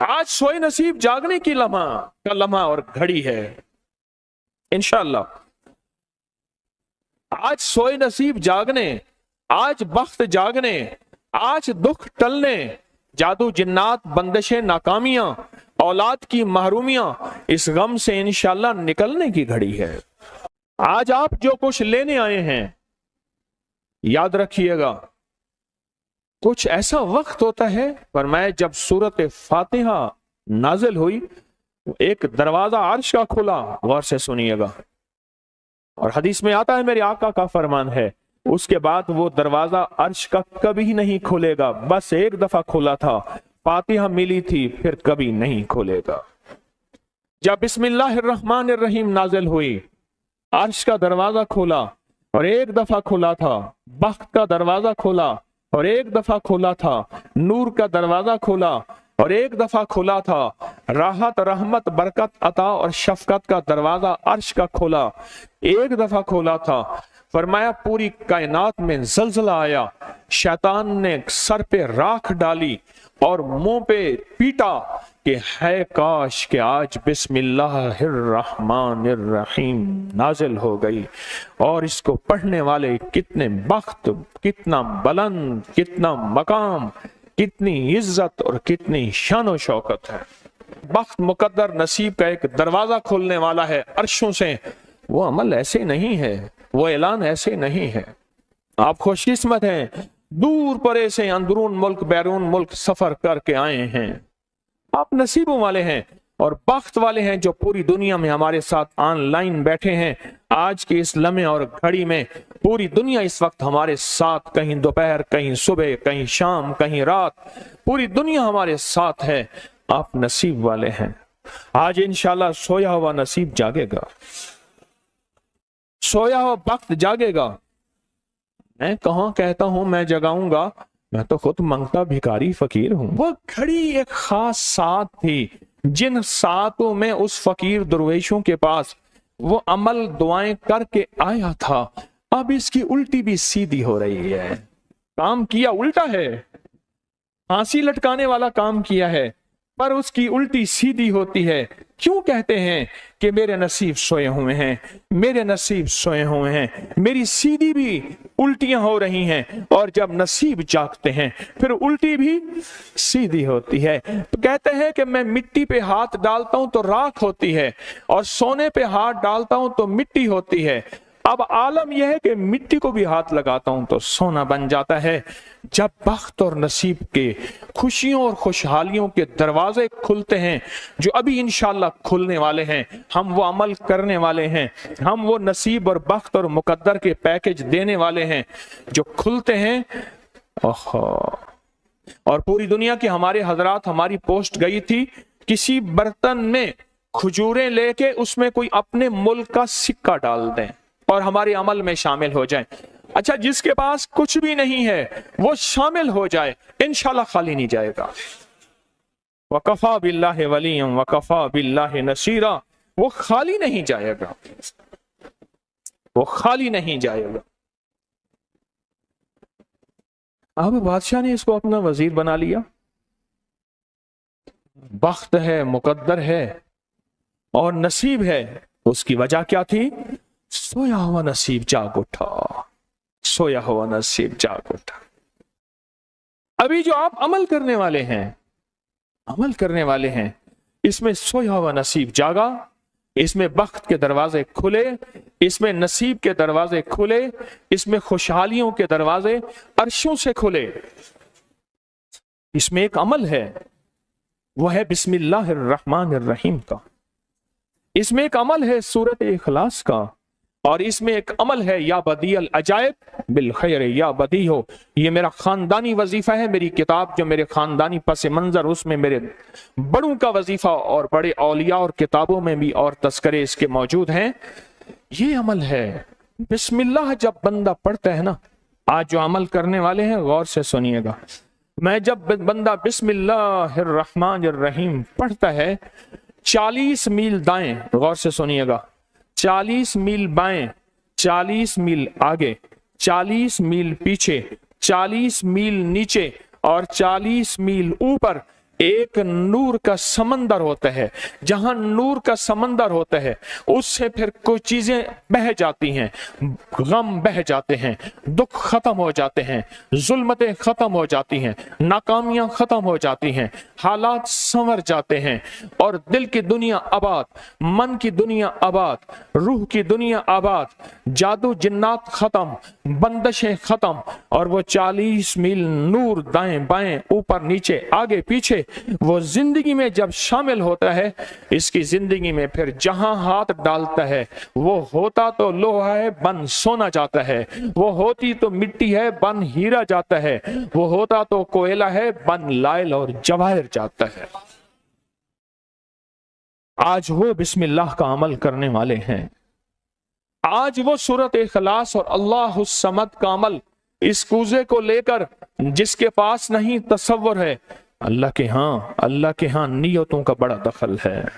आज सोए नसीब जागने की लम्हा का लम्हा और घड़ी है इंशाअल्लाह। आज सोए नसीब जागने, आज बख्त जागने, आज दुख टलने, जादू जिन्नात बंदिशें नाकामियां, औलाद की महरूमियां, इस गम से इंशाअल्लाह निकलने की घड़ी है। आज आप जो कुछ लेने आए हैं, याद रखिएगा कुछ ऐसा वक्त होता है, फरमाया जब सूरत फातिहा नाजिल हुई, एक दरवाजा अर्श का खुला, गौर से सुनिएगा, और हदीस में आता है मेरे आका का फरमान है, उसके बाद वो दरवाजा अर्श का कभी नहीं खुलेगा, बस एक दफा खुला था, फातिहा मिली थी, फिर कभी नहीं खुलेगा। जब बिस्मिल्लाहिर्रहमानिर्रहीम नाजिल हुई, अर्श का दरवाजा खोला और एक दफा खुला था, बख्त का दरवाजा खोला और एक दफा खुला था, नूर का दरवाजा खोला और एक दफा खुला था, राहत रहमत बरकत अता और शफकत का दरवाजा अर्श का खोला, एक दफा खोला था। फरमाया पूरी कायनात में जलजला आया, शैतान ने सर पे राख डाली और मुंह पे पीटा कि है काश कि आज बिस्मिल्लाहिर्रहमानिर्रहीम नाजिल हो गई, और इसको पढ़ने वाले कितने बख्त, कितना बुलंद, कितना मकाम, कितनी इज्जत और कितनी शान शौकत है। बख्त मुकद्दर नसीब का एक दरवाजा खोलने वाला है अर्शों से। वो अमल ऐसे नहीं है, वो ऐलान ऐसे नहीं है। आप खुशकिस्मत हैं, दूर परे से अंदरून मुल्क बैरून मुल्क सफर करके आए हैं। आप नसीबों वाले हैं और बख्त वाले हैं जो पूरी दुनिया में हमारे साथ ऑनलाइन बैठे हैं। आज के इस लम्हे और घड़ी में पूरी दुनिया इस वक्त हमारे साथ, कहीं दोपहर, कहीं सुबह, कहीं शाम, कहीं रात, पूरी दुनिया हमारे साथ है। आप नसीब वाले हैं। आज इंशाल्लाह सोया हुआ नसीब जागेगा, सोया हुआ वक्त जागेगा। मैं कहाँ कहता हूं मैं जगाऊंगा, मैं तो खुद मंगता भिखारी फकीर हूं। वो घड़ी एक खास साथ थी, जिन सातों में उस फकीर दरवेशों के पास वो अमल दुआएं करके आया था, अब इसकी उल्टी भी सीधी हो रही है। काम किया उल्टा है, फांसी लटकाने वाला काम किया है, पर उसकी उल्टी सीधी होती है। क्यों कहते हैं कि मेरे नसीब सोए हुए हैं, मेरे नसीब सोए हुए हैं, मेरी सीधी भी उल्टियां हो रही हैं, और जब नसीब जागते हैं फिर उल्टी भी सीधी होती है। तो कहते हैं कि मैं मिट्टी पे हाथ डालता हूं तो राख होती है, और सोने पे हाथ डालता हूं तो मिट्टी होती है। अब आलम यह है कि मिट्टी को भी हाथ लगाता हूं तो सोना बन जाता है। जब बख्त और नसीब के खुशियों और खुशहालियों के दरवाजे खुलते हैं, जो अभी इंशाल्लाह खुलने वाले हैं, हम वो अमल करने वाले हैं, हम वो नसीब और बख्त और मुकद्दर के पैकेज देने वाले हैं जो खुलते हैं। और पूरी दुनिया के हमारे हजरात, हमारी पोस्ट गई थी, किसी बर्तन में खजूरें लेके उसमें कोई अपने मुल्क का सिक्का डाल दें और हमारे अमल में शामिल हो जाए। अच्छा, जिसके पास कुछ भी नहीं है वो शामिल हो जाए, इंशाल्लाह खाली नहीं जाएगा। वकफा बिल्लाहि वलिय्यन वकफा बिल्लाहि नसीरा, वो खाली नहीं जाएगा, वो खाली नहीं जाएगा। अब बादशाह ने इसको अपना वजीर बना लिया। बख्त है, मुकद्दर है और नसीब है। उसकी वजह क्या थी? सोया हुआ नसीब जाग उठा, सोया हुआ नसीब जाग उठा। अभी जो आप अमल करने वाले हैं, अमल करने वाले हैं, इसमें सोया हुआ नसीब जागा, इसमें बख्त के दरवाजे खुले, इसमें नसीब के दरवाजे खुले, इसमें खुशहालियों के दरवाजे अर्शों से खुले। इसमें एक अमल है, वो है बिस्मिल्लाहिर्रहमानिर्रहीम का। इसमें एक अमल है सूरत इखलास का, और इसमें एक अमल है या बदीअल अजायब बिल खैर या बदी हो। ये मेरा खानदानी वजीफा है, मेरी किताब जो मेरे खानदानी पस मंजर, उसमें मेरे बड़ों का वजीफा और बड़े औलिया और किताबों में भी और तस्करे इसके मौजूद हैं। ये अमल है बिस्मिल्लाह। जब बंदा पढ़ता है ना, आज जो अमल करने वाले हैं गौर से सुनिएगा, मैं जब बंदा बिस्मिल्लाहिर्रहमानिर्रहीम पढ़ता है, 40 मील दाएं, गौर से सुनिएगा, 40 मील बाएं, 40 मील आगे, 40 मील पीछे, 40 मील नीचे और 40 मील ऊपर एक नूर का समंदर होता है, जहां नूर का समंदर होता है उससे फिर कोई चीजें बह जाती हैं, गम बह जाते हैं, दुख खत्म हो जाते हैं, जुल्मतें खत्म हो जाती हैं, नाकामियां खत्म हो जाती हैं, हालात संवर जाते हैं और दिल की दुनिया आबाद, मन की दुनिया आबाद, रूह की दुनिया आबाद, जादू जिन्नात खत्म, बंदशें खत्म, और वो 40 मील नूर दाएं बाएं ऊपर नीचे आगे पीछे वो जिंदगी में जब शामिल होता है, इसकी जिंदगी में फिर जहां हाथ डालता है वो होता तो लोहा है बन सोना जाता है, वो होती तो मिट्टी है बन हीरा जाता है, वो होता तो कोयला है बन लाइल और जवाहिर जाता है। आज वो बिस्मिल्लाह का अमल करने वाले हैं, आज वो सूरत इखलास और अल्लाह समद का अमल, इस कूजे को लेकर जिसके पास नहीं तसव्वुर है, अल्लाह के हां नियतों का बड़ा दखल है,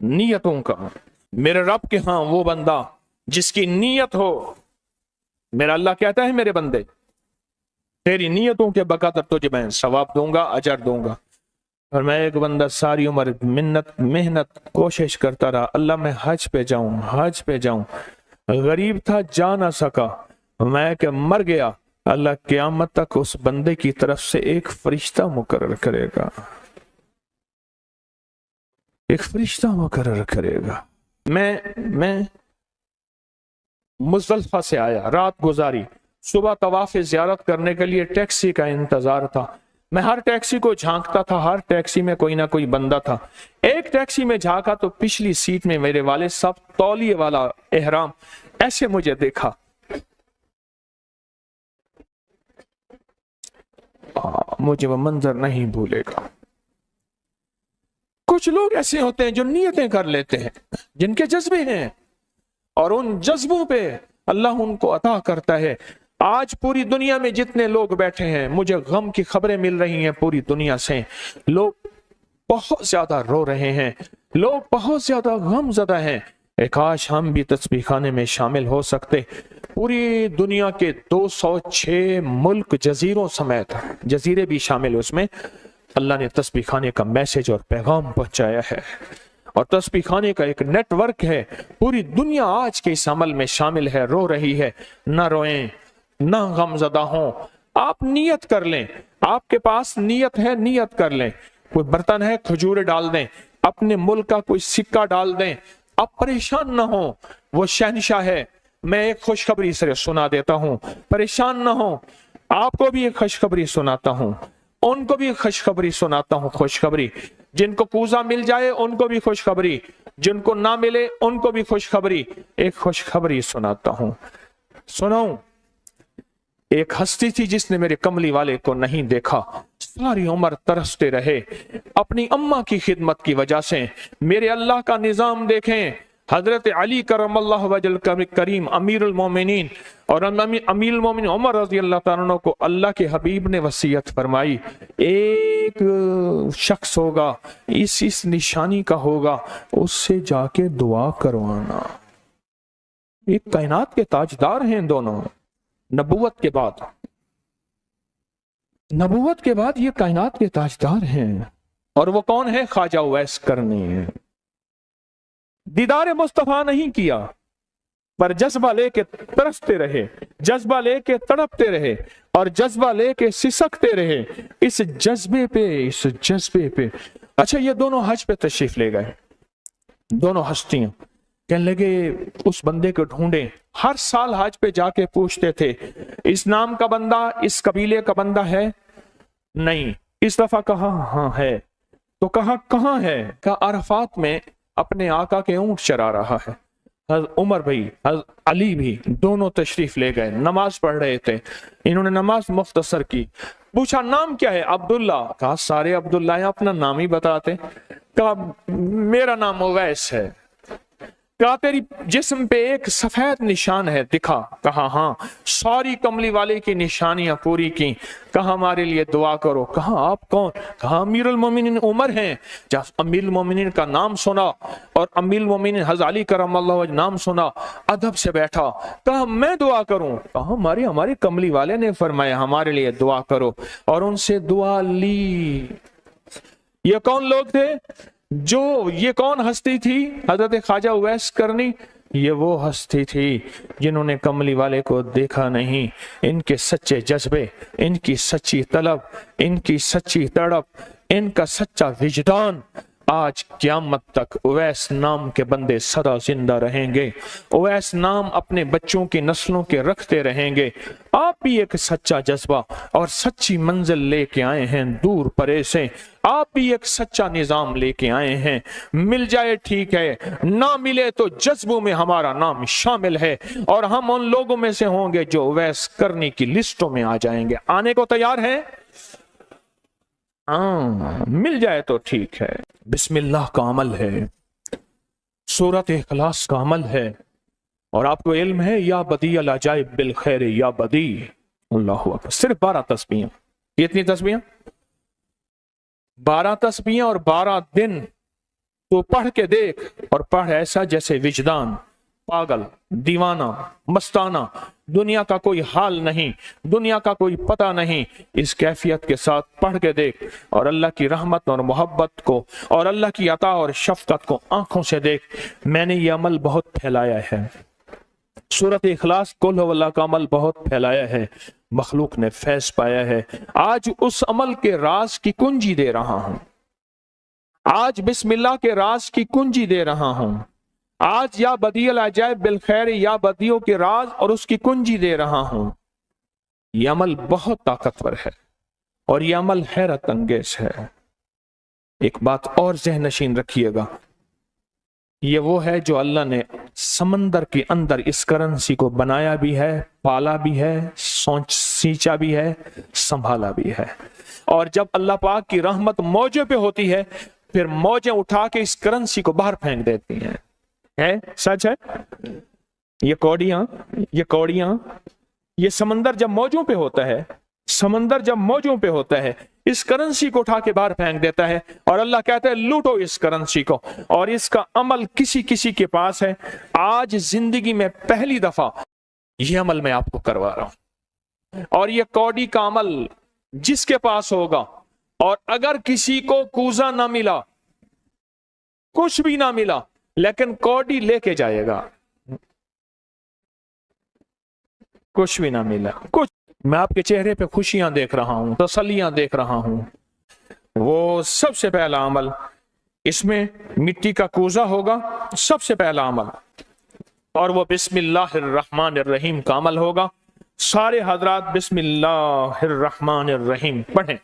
नियतों का। मेरे रब के हां वो बंदा जिसकी नीयत हो, मेरा अल्लाह कहता है मेरे बंदे तेरी नियतों के बकदर तुझे मैं सवाब दूंगा, अजर दूंगा। और मैं एक बंदा सारी उम्र मेहनत कोशिश करता रहा, अल्लाह मैं हज पे जाऊं, गरीब था जा ना सका, मैं क्या मर गया, अल्लाह क़यामत तक उस बंदे की तरफ से एक फरिश्ता मुकर्रर करेगा, एक फरिश्ता मुकर्रर करेगा। मैं मुज़दलिफ़ा से आया, रात गुजारी, सुबह तवाफ़ ज़ियारत करने के लिए टैक्सी का इंतजार था। मैं हर टैक्सी को झांकता था, हर टैक्सी में कोई ना कोई बंदा था। एक टैक्सी में झांका तो पिछली सीट में मेरे वाले साहब तौलिए वाला एहराम, ऐसे मुझे देखा, मुझे वो मंजर नहीं भूलेगा। कुछ लोग ऐसे होते हैं जो नियतें कर लेते हैं, जिनके जज्बे हैं, और उन जज्बों पे अल्लाह उनको अता करता है। आज पूरी दुनिया में जितने लोग बैठे हैं, मुझे गम की खबरें मिल रही हैं पूरी दुनिया से, लोग बहुत ज्यादा रो रहे हैं, लोग बहुत ज्यादा गमज़दा हैं। काश हम भी तस्बीह खाने में शामिल हो सकते। पूरी दुनिया के 206 मुल्क जजीरों समेत, जजीरे भी शामिल उसमें, अल्लाह ने तस्बीह खाने का मैसेज और पैगाम पहुंचाया है, और तस्बीह खाने का एक नेटवर्क है। पूरी दुनिया आज के इस अमल में शामिल है, रो रही है। ना रोएं, ना गमज़दा हों, आप नियत कर लें, आपके पास नियत है, नियत कर लें। कोई बर्तन है, खजूर डाल दें, अपने मुल्क का कोई सिक्का डाल दें, आप परेशान ना हो, वो शहनशाह है। मैं एक खुशखबरी से सुना देता हूं, परेशान ना हो, आपको भी एक खुशखबरी सुनाता हूं, उनको भी खुशखबरी सुनाता हूं। खुशखबरी, जिनको कूजा मिल जाए उनको भी खुशखबरी, जिनको ना मिले उनको भी खुशखबरी। एक खुशखबरी सुनाता हूं, सुनाऊं। एक हस्ती थी जिसने मेरे कमली वाले को नहीं देखा, सारी उम्र तरसते रहे अपनी अम्मा की खिदमत की वजह से। मेरे अल्लाह का निजाम देखें, हजरत अली करमल्लाहु वजल करीम अमीरुल मोमिनीन और अमीरुल मोमिनीन उमर रज़ी अल्लाह तआला अन्हु को अल्लाह के हबीब ने वसीयत फरमाई, एक शख्स होगा, इस निशानी का होगा, उससे जाके दुआ करवाना। एक कायनात के ताजदार हैं दोनों, नबूवत के बाद ये कायनात के ताजदार हैं। और वो कौन है? ख्वाजा उवैस करनी है। दीदार मुस्तफा नहीं किया, पर जज्बा लेके तरसते रहे, जज्बा लेके तड़पते रहे, और जज्बा लेके सिसकते रहे। इस जज्बे पे अच्छा, ये दोनों हज पे तशरीफ ले गए, दोनों हस्तियां। कहने लगे उस बंदे को ढूंढे। हर साल हज पे जाके पूछते थे, इस नाम का बंदा, इस कबीले का बंदा है? नहीं। इस दफा कहा हाँ है। तो कहा कहाँ है? कहा अरफात में अपने आका के ऊंट चरा रहा है। उमर भाई, अली भी, दोनों तशरीफ ले गए, नमाज पढ़ रहे थे। इन्होंने नमाज मुख्तसर की। पूछा नाम क्या है? अब्दुल्ला। कहा सारे अब्दुल्ला हैं, अपना नाम ही बताते। कहा मेरा नाम उवैस है। कहा तेरी जिस्म पे एक सफेद निशान है, दिखा। कहा हाँ। सारी कमली वाले की निशानियां पूरी की। कहा हमारे लिए दुआ करो। कहा आप कौन? कहा अमीरुल मोमिनीन उमर हैं। जब अमीरुल मोमिनीन का नाम सुना और अमीरुल मोमिनीन हज़रत अली करमल्लाहु वजह नाम सुना, अदब से बैठा। कहा मैं दुआ करूं? कहा हमारे कमली वाले ने फरमाया हमारे लिए दुआ करो, और उनसे दुआ ली। یہ کون لوگ تھے؟ یہ کون ہستی تھی؟ حضرت خواجہ اویس کرنی۔ یہ وہ ہستی تھی جنہوں نے کملی والے کو دیکھا نہیں۔ ان کے سچے جذبے، ان کی سچی طلب، ان کی سچی تڑپ، ان کا سچا وجدان، آج قیامت تک اویس نام کے بندے سدا زندہ رہیں گے۔ اویس نام اپنے بچوں کی نسلوں کے رکھتے رہیں گے۔ آپ بھی ایک سچا جذبہ اور سچی منزل لے کے آئے ہیں دور پرے سے۔ آپ بھی ایک سچا نظام لے کے آئے ہیں۔ مل جائے ٹھیک ہے، نہ ملے تو جذبوں میں ہمارا نام شامل ہے، اور ہم ان لوگوں میں سے ہوں گے جو اویس کرنی کی لسٹوں میں آ جائیں گے۔ آنے کو تیار ہیں؟ مل جائے تو ٹھیک ہے۔ بسم اللہ کا عمل ہے، سورۃ اخلاص کا عمل ہے، اور آپ کو علم ہے یا بدیع العجائب بالخیر یا بدیع۔ اللہ اکبر۔ صرف 12 تسبیحیں۔ کتنی تسبیحیں؟ 12 تسبیحیں اور 12 دن تو پڑھ کے دیکھ، اور پڑھ ایسا جیسے وجدان پاگل، دیوانہ، مستانہ، دنیا کا کوئی حال نہیں، دنیا کا کوئی پتہ نہیں، اس کیفیت کے ساتھ پڑھ کے دیکھ، اور اللہ کی رحمت اور محبت کو اور اللہ کی عطا اور شفقت کو آنکھوں سے دیکھ۔ میں نے یہ عمل بہت پھیلایا ہے، سورۃ اخلاص قل ہو اللہ کا عمل بہت پھیلایا ہے، مخلوق نے فیض پایا ہے۔ آج اس عمل کے راز کی کنجی دے رہا ہوں، آج بسم اللہ کے راز کی کنجی دے رہا ہوں، آج یا بدیع العجائب بالخیر یا بدیعوں کے راز اور اس کی کنجی دے رہا ہوں۔ یہ عمل بہت طاقتور ہے، اور یہ عمل حیرت انگیز ہے۔ ایک بات اور ذہن نشین رکھیے گا، یہ وہ ہے جو اللہ نے سمندر کے اندر اس کرنسی کو بنایا بھی ہے، پالا بھی ہے، سینچا بھی ہے، سنبھالا بھی ہے، اور جب اللہ پاک کی رحمت موجوں پہ ہوتی ہے، پھر موجیں اٹھا کے اس کرنسی کو باہر پھینک دیتی ہیں۔ ہے سچ ہے؟ یہ کوڑیاں، یہ سمندر جب موجوں پہ ہوتا ہے، سمندر جب موجوں پہ ہوتا ہے، اس کرنسی کو اٹھا کے باہر پھینک دیتا ہے، اور اللہ کہتا ہے لوٹو اس کرنسی کو، اور اس کا عمل کسی کسی کے پاس ہے۔ آج زندگی میں پہلی دفعہ یہ عمل میں آپ کو کروا رہا ہوں، اور یہ کوڑی کا عمل جس کے پاس ہوگا، اور اگر کسی کو کوزہ نہ ملا، کچھ بھی نہ ملا، لیکن کوڑی لے کے جائے گا، کچھ بھی نہ ملا، کچھ، میں آپ کے چہرے پہ خوشیاں دیکھ رہا ہوں، تسلیاں دیکھ رہا ہوں، وہ سب سے پہلا عمل، اس میں مٹی کا کوزہ ہوگا، سب سے پہلا عمل، اور وہ بسم اللہ الرحمن الرحیم کا عمل ہوگا۔ سارے حضرات بسم اللہ الرحمن الرحیم پڑھیں،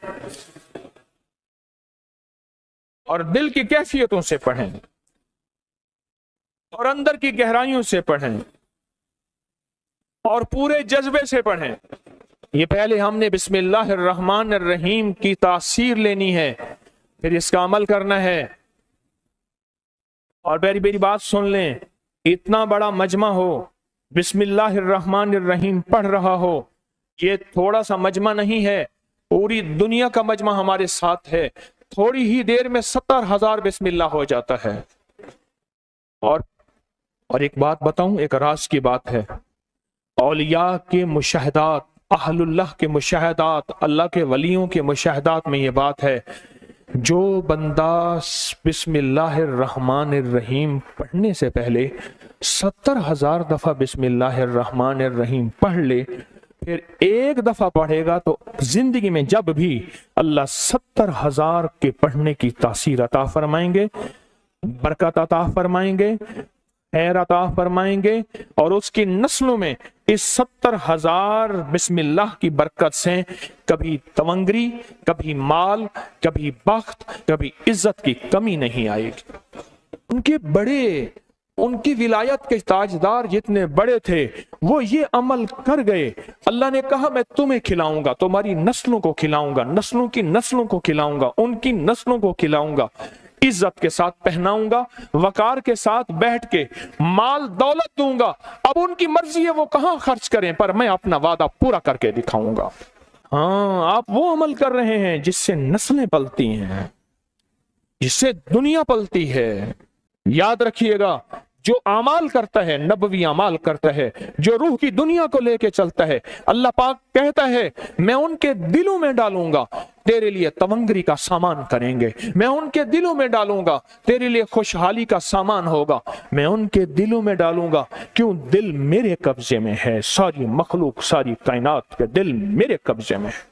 اور دل کی کیفیتوں سے پڑھیں، اور اندر کی گہرائیوں سے پڑھیں، اور پورے جذبے سے پڑھیں۔ یہ پہلے ہم نے بسم اللہ الرحمن الرحیم کی تاثیر لینی ہے، پھر اس کا عمل کرنا ہے۔ اور میری بات سن لیں، اتنا بڑا مجمع ہو، بسم اللہ الرحمن الرحیم پڑھ رہا ہو، یہ تھوڑا سا مجمع نہیں ہے، پوری دنیا کا مجمع ہمارے ساتھ ہے، تھوڑی ہی دیر میں 70,000 بسم اللہ ہو جاتا ہے۔ اور ایک بات بتاؤں، ایک راز کی بات ہے، اولیاء کے مشاہدات، اہل اللہ کے مشاہدات، اللہ کے ولیوں کے مشاہدات میں یہ بات ہے، جو بندہ بسم اللہ الرحمن الرحیم پڑھنے سے پہلے 70,000 دفعہ بسم اللہ الرحمن الرحیم پڑھ لے، پھر ایک دفعہ پڑھے گا تو زندگی میں جب بھی اللہ 70,000 کے پڑھنے کی تاثیر عطا فرمائیں گے، برکت عطا فرمائیں گے، خیر عطا فرمائیں گے، اور اس کی نسلوں میں اس 70,000 بسم اللہ کی برکت سے کبھی تونگری، کبھی مال، کبھی بخت، کبھی عزت کی کمی نہیں آئے گی۔ ان کی ولایت کے تاجدار جتنے بڑے تھے، وہ یہ عمل کر گئے۔ اللہ نے کہا میں تمہیں کھلاؤں گا، تمہاری نسلوں کو کھلاؤں گا، نسلوں کی نسلوں کو کھلاؤں گا، ان کی نسلوں کو کھلاؤں گا، عزت کے ساتھ پہناؤں گا، وقار کے ساتھ بیٹھ کے مال دولت دوں گا۔ اب ان کی مرضی ہے وہ کہاں خرچ کریں، پر میں اپنا وعدہ پورا کر کے دکھاؤں گا۔ ہاں، آپ وہ عمل کر رہے ہیں جس سے نسلیں پلتی ہیں، جس سے دنیا پلتی ہے۔ یاد رکھیے گا، جو اعمال کرتا ہے، نبوی اعمال کرتا ہے، جو روح کی دنیا کو لے کے چلتا ہے، اللہ پاک کہتا ہے میں ان کے دلوں میں ڈالوں گا तेरे लिए तवंगरी का सामान करेंगे। मैं उनके दिलों में डालूंगा, तेरे लिए खुशहाली का सामान होगा, मैं उनके दिलों में डालूंगा। क्यों? दिल मेरे कब्जे में है, सारी मखलूक, सारी कायनात के दिल मेरे कब्जे में है।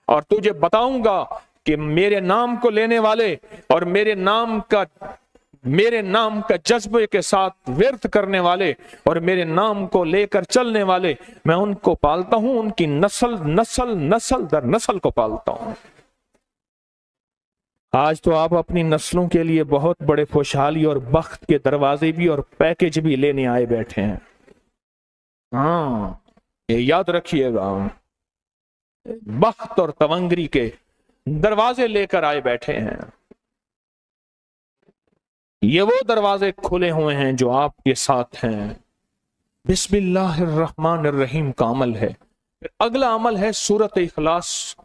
और तुझे बताऊंगा कि मेरे नाम को लेने वाले और मेरे नाम का जज्बे के साथ व्यर्थ करने वाले और मेरे नाम को लेकर चलने वाले, मैं उनको पालता हूं, उनकी नस्ल दर नस्ल को पालता हूं। आज तो आप अपनी नस्लों के लिए बहुत बड़े खुशहाली और बख्त के दरवाजे भी और पैकेज भी लेने आए बैठे हैं। हाँ, ये याद रखिएगा, बख्त और तवंगरी के दरवाजे लेकर आए बैठे हैं। ये वो दरवाजे खुले हुए हैं जो आपके साथ हैं। बिस्मिल्लाहिर्रहमानिर्रहीम का अमल है। फिर अगला अमल है सूरत इखलास।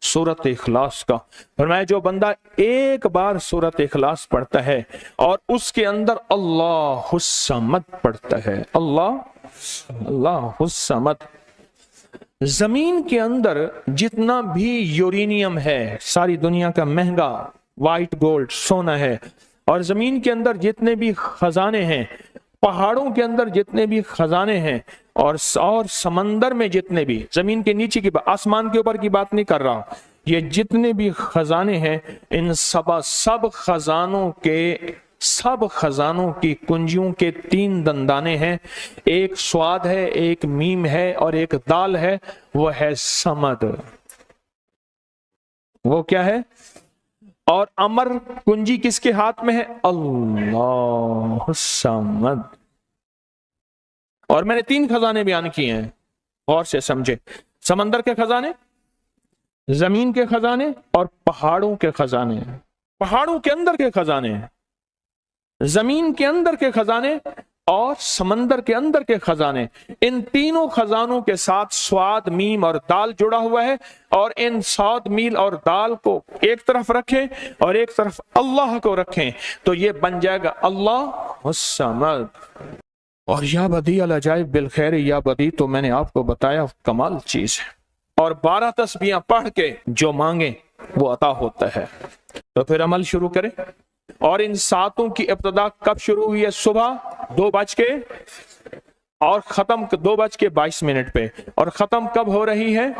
सूरत इखलास का फरमाया, जो बंदा एक बार सूरत इखलास पढ़ता है और उसके अंदर अल्लाहुस समद पढ़ता है, अल्लाहुस समद, जमीन के अंदर जितना भी यूरेनियम है, सारी दुनिया का महंगा व्हाइट गोल्ड सोना है, और जमीन के अंदर जितने भी खजाने हैं, पहाड़ों के अंदर जितने भी खजाने हैं, और समंदर में जितने भी, जमीन के नीचे की, आसमान के ऊपर की बात नहीं कर रहा, ये जितने भी खजाने हैं, इन सब खजानों की कुंजियों के 3 दंदाने हैं। एक स्वाद है, एक मीम है और एक दाल है, वो है समद। वो क्या है? और अमर कुंजी किसके हाथ में है? अल्लाह समद। और मैंने 3 खजाने बयान किए हैं, और से समझे। समंदर के खजाने, जमीन के खजाने और पहाड़ों के खजाने। पहाड़ों के अंदर के खजाने, जमीन के अंदर के खजाने और समंदर के अंदर के खजाने। इन तीनों खजानों के साथ स्वाद, मीम और दाल जुड़ा हुआ है। और इन स्वाद, मील और दाल को एक तरफ रखें और एक तरफ अल्लाह को रखें, तो ये बन जाएगा अल्लाह समद। और या बदी अल अजाइब बिल खैर, या बदी तो मैंने आपको बताया कमाल चीज है। और 12 तस्बीहां पढ़ के जो मांगे वो अता होता है। तो फिर अमल शुरू करें। और इन 7 की इब्तिदा कब शुरू हुई है? सुबह 2 बज के और खत्म 2:22 पे। और खत्म कब हो रही है?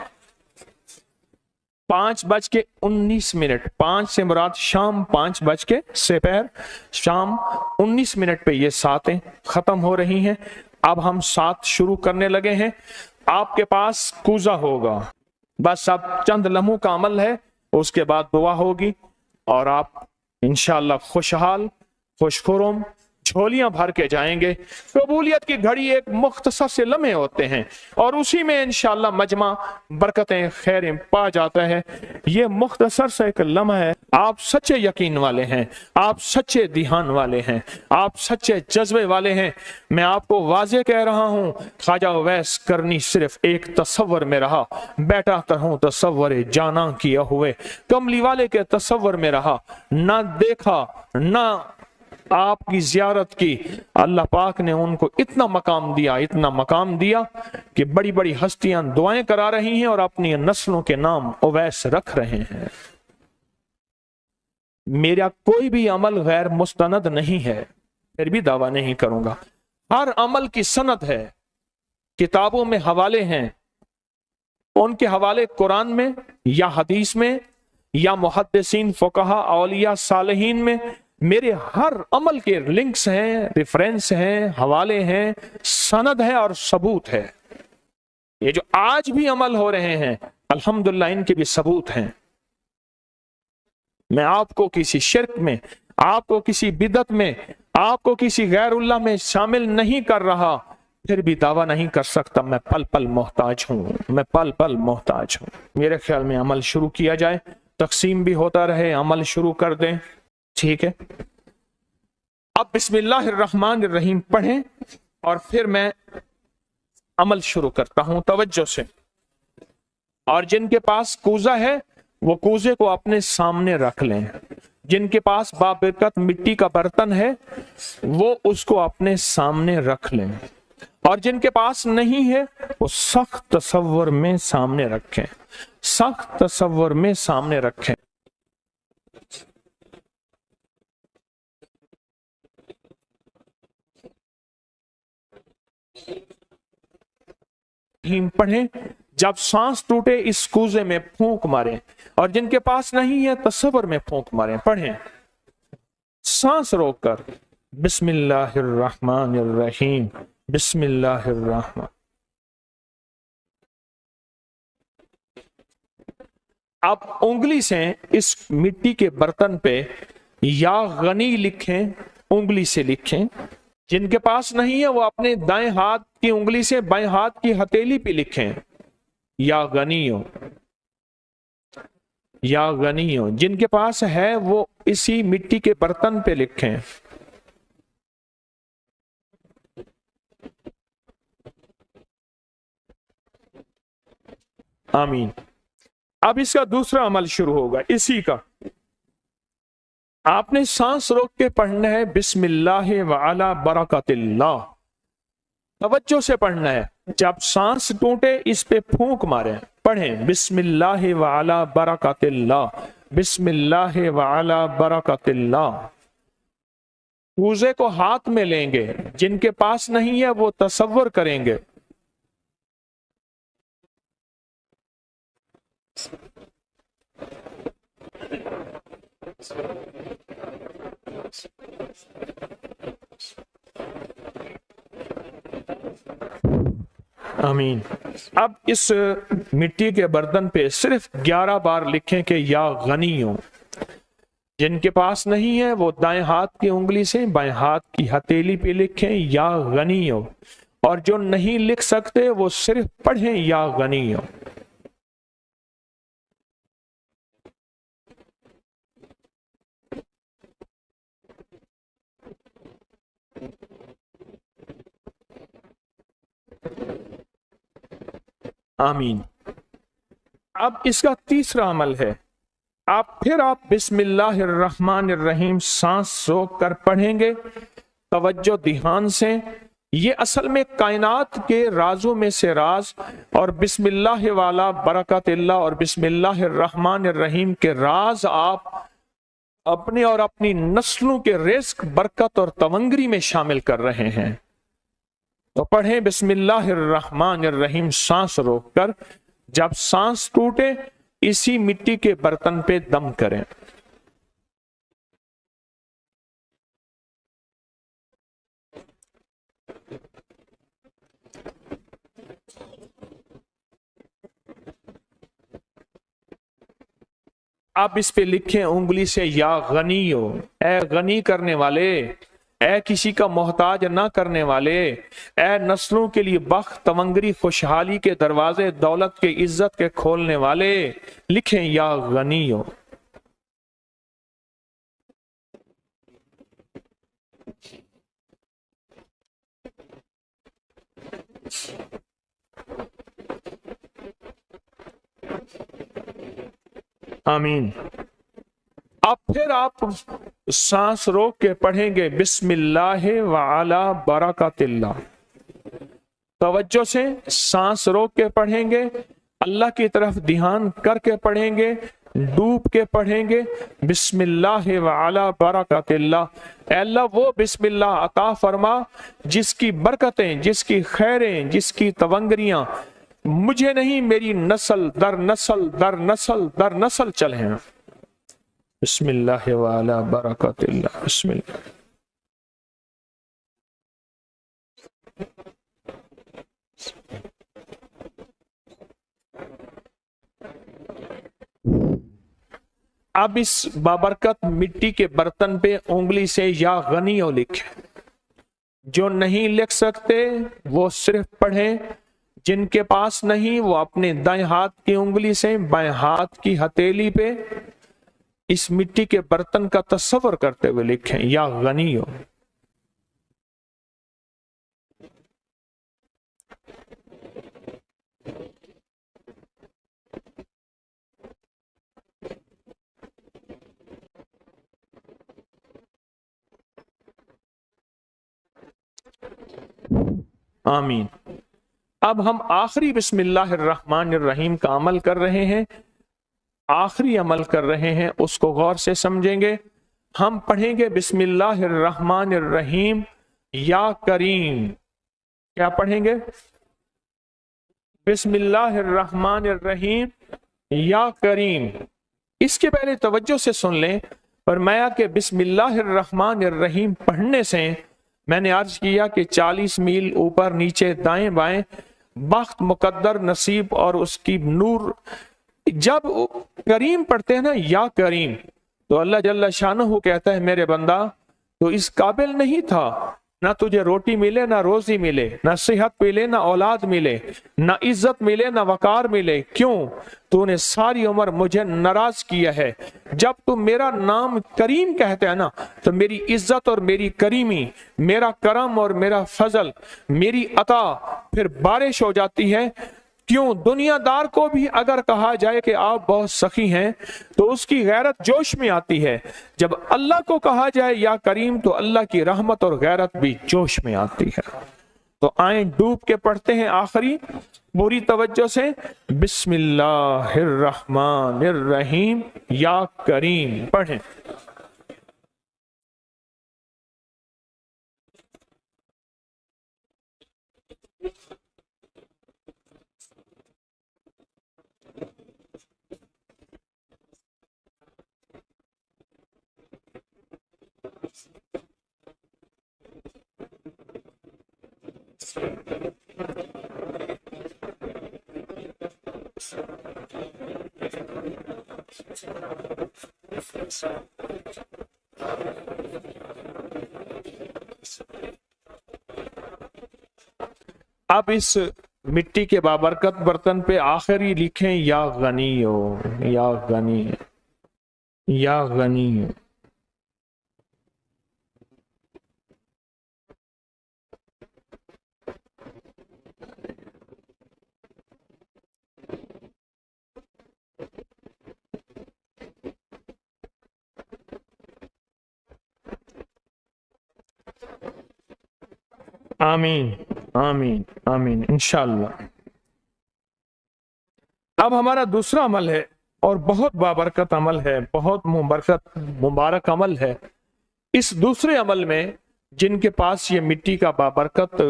5:19। 5 से मुराद शाम 5 बज के सेपहर शाम 19 पे ये 7 खत्म हो रही हैं। अब हम 7 शुरू करने लगे हैं। आपके पास कूजा होगा, बस अब चंद लम्हों का अमल है, उसके बाद दुआ होगी और आप इंशाअल्लाह खुशहाल, खुशखुरम, झोलियां भर के जाएंगे। कबूलियत की घड़ी एक मुख्तसर से लम्हे होते हैं और उसी में इंशाअल्लाह मजमा बरकतें, खैरें पा जाता है। ये मुख्तसर से एक लम्हा है। आप सच्चे यकीन वाले हैं, आप सच्चे ध्यान वाले हैं, आप सच्चे जज्बे वाले हैं। मैं आपको वाजे कह रहा हूं, ख्वाजा उवैस करनी सिर्फ एक तसव्वुर में रहा, बैठा तरहूं तसव्वुर जाना किया हुए। कमली वाले के तसव्वुर में रहा, ना देखा ना आपकी जियारत की। अल्लाह पाक ने उनको इतना मकाम दिया कि बड़ी बड़ी हस्तियां दुआएं करा रही हैं और अपनी नस्लों के नाम उवैस रख रहे हैं। मेरा कोई भी अमल गैर मुस्तनद नहीं है, फिर भी दावा नहीं करूंगा। हर अमल की सनद है, किताबों में हवाले हैं, उनके हवाले कुरान में या हदीस में या मुहद्दिसीन, फुकहा, औलिया, सालिहीन में मेरे हर अमल के लिंक्स हैं, रेफरेंस हैं, हवाले हैं, सनद है और सबूत है। ये जो आज भी अमल हो रहे हैं अल्हम्दुलिल्लाह इनके भी सबूत हैं। मैं आपको किसी शिर्क में, आपको किसी बिदत में, आपको किसी गैरुल्लाह में शामिल नहीं कर रहा, फिर भी दावा नहीं कर सकता मैं पल पल मोहताज हूं, मैं पल पल मोहताज हूं। मेरे ख्याल में अमल शुरू किया जाए, तकसीम भी होता रहे, अमल शुरू कर दें, ठीक है। अब बिस्मिल्लाहिर्रहमानिर्रहीम पढ़ें और फिर मैं अमल शुरू करता हूं तवज्जो से। और जिनके पास कूजा है वो कूजे को अपने सामने रख लें। जिनके पास बाबरकत मिट्टी का बर्तन है वो उसको अपने सामने रख लें। और जिनके पास नहीं है वो सख्त तसव्वुर में सामने रखें, सख्त तसव्वुर में सामने रखें। पढ़ें, जब सांस टूटे इस कूजे में फूंक मारें, और जिनके पास नहीं है तसव्वुर में फूंक मारें। पढ़ें सांस रोककर, बिस्मिल्लाहिर्रहमानिर्रहीम, बिस्मिल्लाहिर्रहमान। आप उंगली से इस मिट्टी के बर्तन पे या गनी लिखें, उंगली से लिखें। जिनके पास नहीं है वो अपने दाएं हाथ की उंगली से बाएं हाथ की हथेली पे लिखें, या गनियो, या गनियो। जिनके पास है वो इसी मिट्टी के बर्तन पे लिखें। आमीन। अब इसका दूसरा अमल शुरू होगा इसी का। आपने सांस रोक के पढ़ना है बिस्मिल्लाह व अला बरकतिल्लाह, तवज्जो से पढ़ना है। जब सांस टूटे इस पे फूंक मारें। पढ़ें बिस्मिल्लाह व अला बरकतिल्लाह, बिस्मिल्लाह व अला बरकतिल्लाह। कूजे को हाथ में लेंगे, जिनके पास नहीं है वो तसव्वुर करेंगे। आमीन। अब इस मिट्टी के बर्तन पे सिर्फ 11 बार लिखें कि या गनियो। जिनके पास नहीं है वो दाएं हाथ की उंगली से बाएं हाथ की हथेली पे लिखें या गनियो, और जो नहीं लिख सकते वो सिर्फ पढ़ें या गनियो। आमीन। अब इसका तीसरा अमल है, आप बिस्मिल्लाहिर्रहमानिर्रहीम सांस रोक कर पढ़ेंगे, तवज्जो ध्यान से। ये असल में कायनात के राजों में से राज, और बिस्मिल्लाह वाला बरकतिल्लाह और बिस्मिल्लाहिर्रहमानिर्रहीम के राज आप अपने और अपनी नस्लों के रिस्क, बरकत और तवंगरी में शामिल कर रहे हैं। तो पढ़ें बिस्मिल्लाहिर्रहमानिर्रहीम सांस रोककर। जब सांस टूटे इसी मिट्टी के बर्तन पे दम करें। आप इस पे लिखें उंगली से या गनियो, ए गनी करने वाले, ए किसी का मोहताज ना करने वाले, ए नस्लों के लिए बख्त, तवंगरी, खुशहाली के दरवाजे, दौलत के, इज्जत के खोलने वाले। लिखें या गनियो। आमीन। अब फिर आप सांस रोक के पढ़ेंगे बिस्मिल्लाह व अला बरकतिल्लाह। तवज्जो से सांस रोक के पढ़ेंगे, अल्लाह की तरफ ध्यान करके पढ़ेंगे, डूब के पढ़ेंगे बिस्मिल्लाह व अला बरकतिल्लाह। अल्लाह वो बिस्मिल्लाह अता फरमा जिसकी बरकतें, जिसकी खैरें, जिसकी तवंगरियां मुझे नहीं मेरी नस्ल दर नस्ल दर नस्ल दर नस्ल चले हैं। बिस्मिल्लाह व अला बरकतिल्लाह। बिस्मिल्लाह। अब इस बाबरकत मिट्टी के बर्तन पे उंगली से या गनियो लिखें। जो नहीं लिख सकते वो सिर्फ पढ़ें, जिनके पास नहीं वो अपने दाएं हाथ की उंगली से बाएं हाथ की हथेली पे इस मिट्टी के बर्तन का तस्वर करते हुए लिखें या गनियो। آمین۔ اب ہم آخری بسم اللہ الرحمن الرحیم کا عمل کر رہے ہیں، آخری عمل کر رہے ہیں، اس کو غور سے سمجھیں گے۔ ہم پڑھیں گے بسم اللہ الرحمن الرحیم یا کریم۔ کیا پڑھیں گے؟ بسم اللہ الرحمن الرحیم یا کریم۔ اس کے پہلے توجہ سے سن لیں، فرمایا کہ بسم اللہ الرحمن الرحیم پڑھنے سے میں نے عرض کیا کہ 40 میل اوپر نیچے دائیں بائیں بخت، مقدر، نصیب اور اس کی نور۔ جب کریم پڑھتے ہیں نا، یا کریم، تو اللہ جل شانہ کہتا ہے میرے بندہ تو اس قابل نہیں تھا، نہ تجھے روٹی ملے، نہ روزی ملے، نہ صحت ملے، نہ اولاد ملے، نہ عزت ملے، نہ وقار ملے۔ کیوں؟ تو نے ساری عمر مجھے ناراض کیا ہے۔ جب تو میرا نام کریم کہتے ہیں نا، تو میری عزت اور میری کریمی، میرا کرم اور میرا فضل، میری عطا پھر بارش ہو جاتی ہے۔ کیوں؟ دنیا دار کو بھی اگر کہا جائے کہ آپ بہت سخی ہیں تو اس کی غیرت جوش میں آتی ہے، جب اللہ کو کہا جائے یا کریم تو اللہ کی رحمت اور غیرت بھی جوش میں آتی ہے۔ تو آئیں ڈوب کے پڑھتے ہیں آخری پوری توجہ سے، بسم اللہ الرحمن الرحیم یا کریم پڑھیں۔ اب اس مٹی کے بابرکت برتن پہ آخری لکھیں یا غنی ہو، یا غنی، یا غنی۔ آمین آمین آمین انشاءاللہ۔ اب ہمارا دوسرا عمل ہے اور بہت بابرکت عمل ہے، بہت مبارک عمل ہے۔ اس دوسرے عمل میں جن کے پاس یہ مٹی کا بابرکت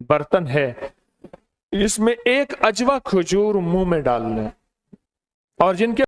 برتن ہے، اس میں ایک اجوا کھجور منہ میں ڈال لیں، اور جن کے